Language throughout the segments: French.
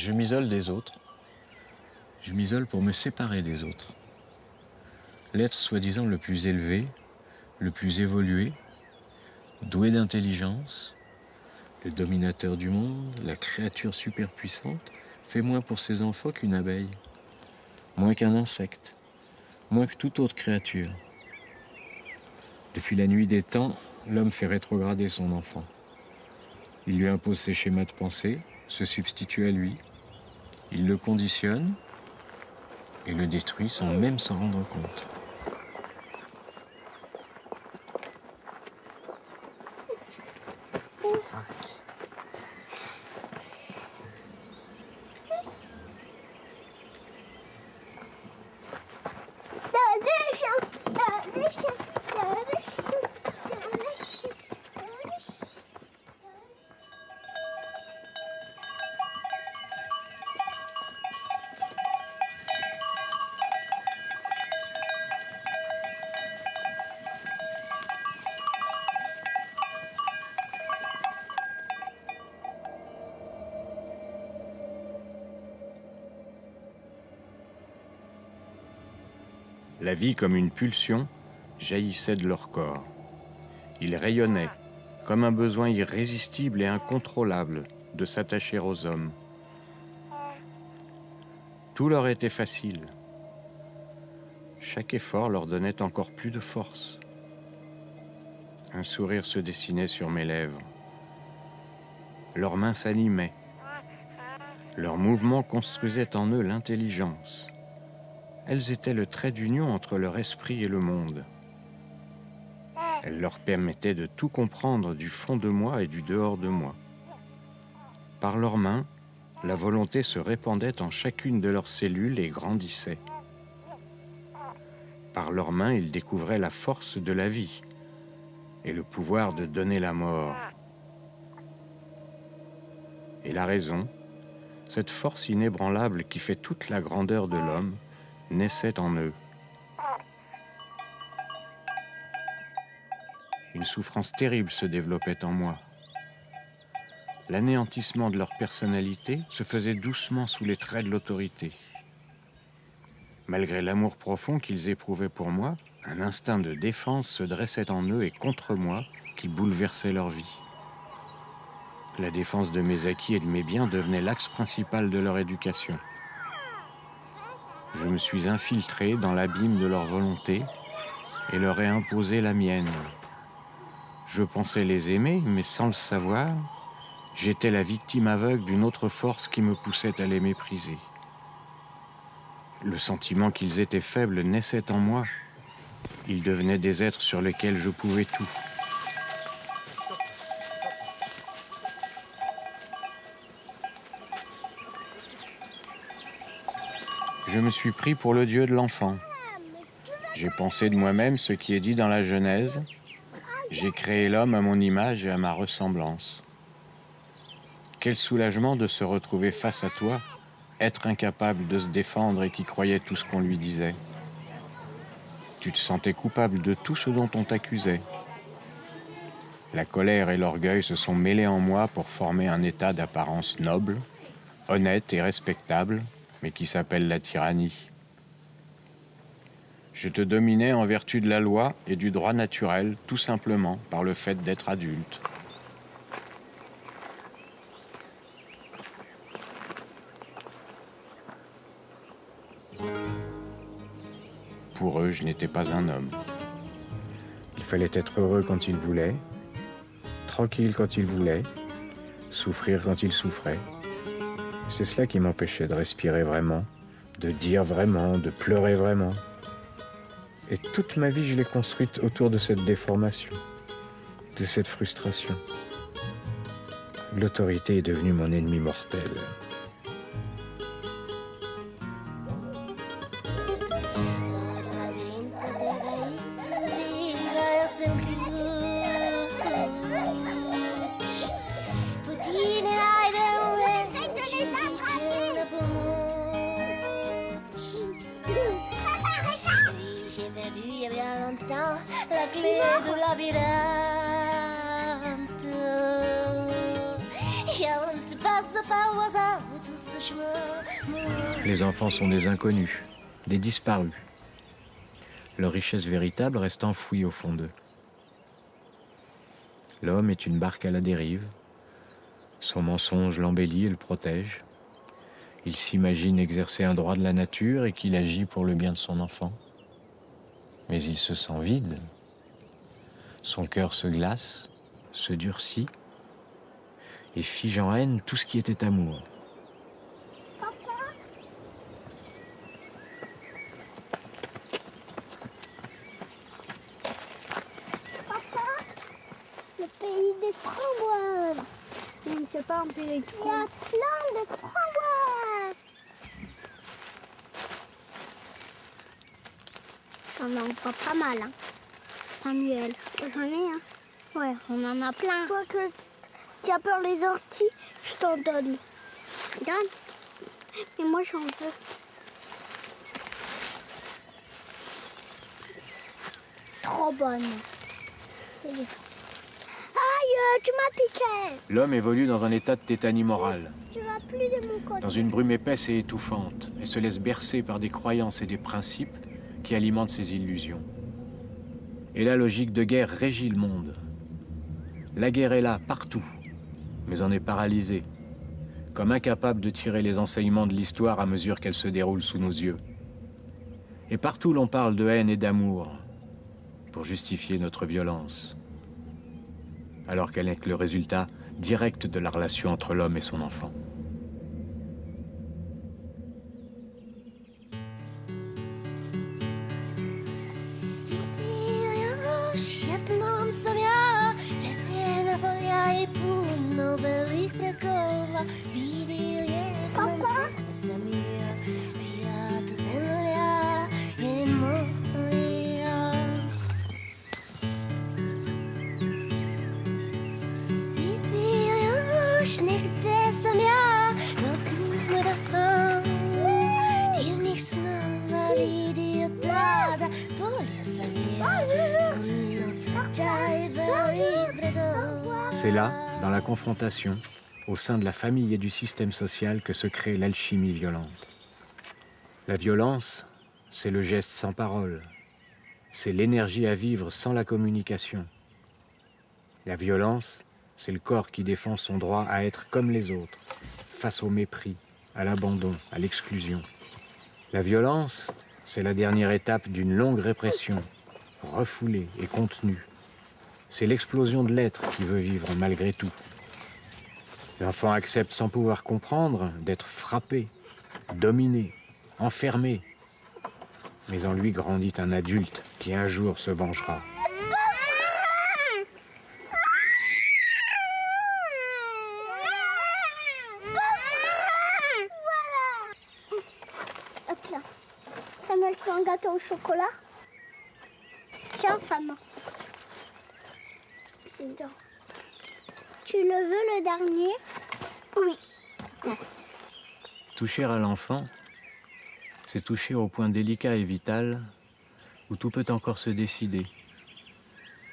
je m'isole des autres. Je m'isole pour me séparer des autres. L'être soi-disant le plus élevé, le plus évolué, doué d'intelligence, le dominateur du monde, la créature superpuissante, fait moins pour ses enfants qu'une abeille, moins qu'un insecte, moins que toute autre créature. Depuis la nuit des temps, l'homme fait rétrograder son enfant. Il lui impose ses schémas de pensée, se substitue à lui, il le conditionne et le détruit sans même s'en rendre compte. La vie, comme une pulsion, jaillissait de leur corps. Ils rayonnaient, comme un besoin irrésistible et incontrôlable de s'attacher aux hommes. Tout leur était facile. Chaque effort leur donnait encore plus de force. Un sourire se dessinait sur mes lèvres. Leurs mains s'animaient. Leurs mouvements construisaient en eux l'intelligence. Elles étaient le trait d'union entre leur esprit et le monde. Elles leur permettaient de tout comprendre du fond de moi et du dehors de moi. Par leurs mains, la volonté se répandait en chacune de leurs cellules et grandissait. Par leurs mains, ils découvraient la force de la vie et le pouvoir de donner la mort. Et la raison, cette force inébranlable qui fait toute la grandeur de l'homme, naissait en eux. Une souffrance terrible se développait en moi. L'anéantissement de leur personnalité se faisait doucement sous les traits de l'autorité. Malgré l'amour profond qu'ils éprouvaient pour moi, un instinct de défense se dressait en eux et contre moi qui bouleversait leur vie. La défense de mes acquis et de mes biens devenait l'axe principal de leur éducation. Je me suis infiltré dans l'abîme de leur volonté et leur ai imposé la mienne. Je pensais les aimer, mais sans le savoir, j'étais la victime aveugle d'une autre force qui me poussait à les mépriser. Le sentiment qu'ils étaient faibles naissait en moi. Ils devenaient des êtres sur lesquels je pouvais tout. Je me suis pris pour le Dieu de l'enfant. J'ai pensé de moi-même ce qui est dit dans la Genèse. J'ai créé l'homme à mon image et à ma ressemblance. Quel soulagement de se retrouver face à toi, être incapable de se défendre et qui croyait tout ce qu'on lui disait. Tu te sentais coupable de tout ce dont on t'accusait. La colère et l'orgueil se sont mêlés en moi pour former un état d'apparence noble, honnête et respectable, mais qui s'appelle la tyrannie. Je te dominais en vertu de la loi et du droit naturel, tout simplement par le fait d'être adulte. Pour eux, je n'étais pas un homme. Il fallait être heureux quand ils voulaient, tranquille quand ils voulaient, souffrir quand ils souffraient. C'est cela qui m'empêchait de respirer vraiment, de dire vraiment, de pleurer vraiment. Et toute ma vie, je l'ai construite autour de cette déformation, de cette frustration. L'autorité est devenue mon ennemi mortel. La clé du labyrinthe. Et on se passe Les enfants sont des inconnus, des disparus. Leur richesse véritable reste enfouie au fond d'eux. L'homme est une barque à la dérive. Son mensonge l'embellit et le protège. Il s'imagine exercer un droit de la nature et qu'il agit pour le bien de son enfant. Mais il se sent vide. Son cœur se glace, se durcit et fige en haine tout ce qui était amour. Le pays des framboises. C'est pas un pays de framboises. Il y a plein de framboises. J'en envoie pas mal, hein. Samuel, j'en ai un. Ouais, on en a plein. Toi que tu as peur les orties, je t'en donne. Donne. Mais moi j'en veux. Trop bonne. Aïe, tu m'as piqué. L'homme évolue dans un état de tétanie morale, Tu vas plus de mon côté. dans une brume épaisse et étouffante, et se laisse bercer par des croyances et des principes qui alimentent ses illusions. Et la logique de guerre régit le monde. La guerre est là, partout, mais on est paralysé, comme incapable de tirer les enseignements de l'histoire à mesure qu'elle se déroule sous nos yeux. Et partout l'on parle de haine et d'amour pour justifier notre violence, alors qu'elle n'est que le résultat direct de la relation entre l'homme et son enfant. C'est là, dans la confrontation, au sein de la famille et du système social, que se crée l'alchimie violente. La violence, c'est le geste sans parole. C'est l'énergie à vivre sans la communication. La violence, c'est le corps qui défend son droit à être comme les autres, face au mépris, à l'abandon, à l'exclusion. La violence, c'est la dernière étape d'une longue répression, refoulée et contenue. C'est l'explosion de l'être qui veut vivre malgré tout. L'enfant accepte sans pouvoir comprendre d'être frappé, dominé, enfermé. Mais en lui grandit un adulte qui un jour se vengera. Hop là. Samuel, tu veux un gâteau au chocolat? Tiens, femme. Tu le veux, le dernier? Oui. Toucher à l'enfant, c'est toucher au point délicat et vital où tout peut encore se décider,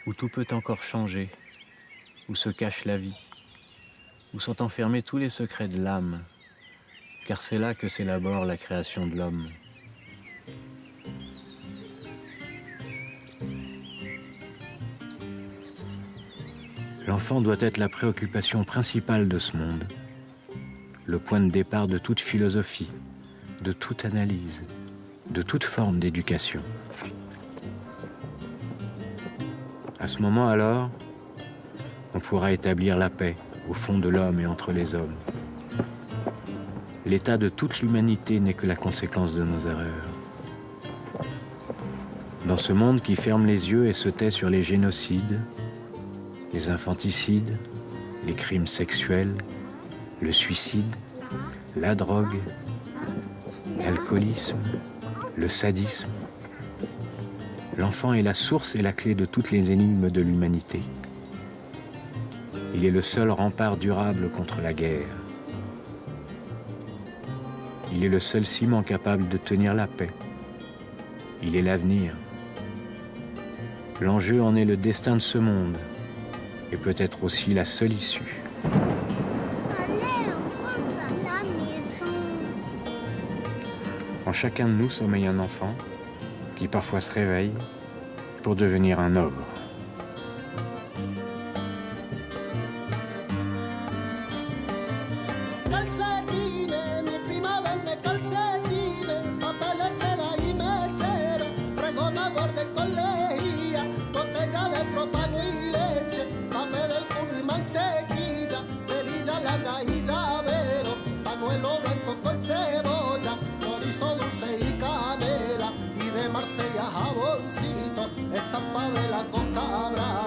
où tout peut encore changer, où se cache la vie, où sont enfermés tous les secrets de l'âme, car c'est là que s'élabore la création de l'homme. L'enfant doit être la préoccupation principale de ce monde, le point de départ de toute philosophie, de toute analyse, de toute forme d'éducation. À ce moment alors, on pourra établir la paix au fond de l'homme et entre les hommes. L'état de toute l'humanité n'est que la conséquence de nos erreurs. Dans ce monde qui ferme les yeux et se tait sur les génocides, les infanticides, les crimes sexuels, le suicide, la drogue, l'alcoolisme, le sadisme. L'enfant est la source et la clé de toutes les énigmes de l'humanité. Il est le seul rempart durable contre la guerre. Il est le seul ciment capable de tenir la paix. Il est l'avenir. L'enjeu en est le destin de ce monde, et peut-être aussi la seule issue. Allez, on prend En chacun de nous sommeille un enfant qui parfois se réveille pour devenir un ogre. Dulce y canela y de Marsella jaboncito, estampa de la Costa Brava.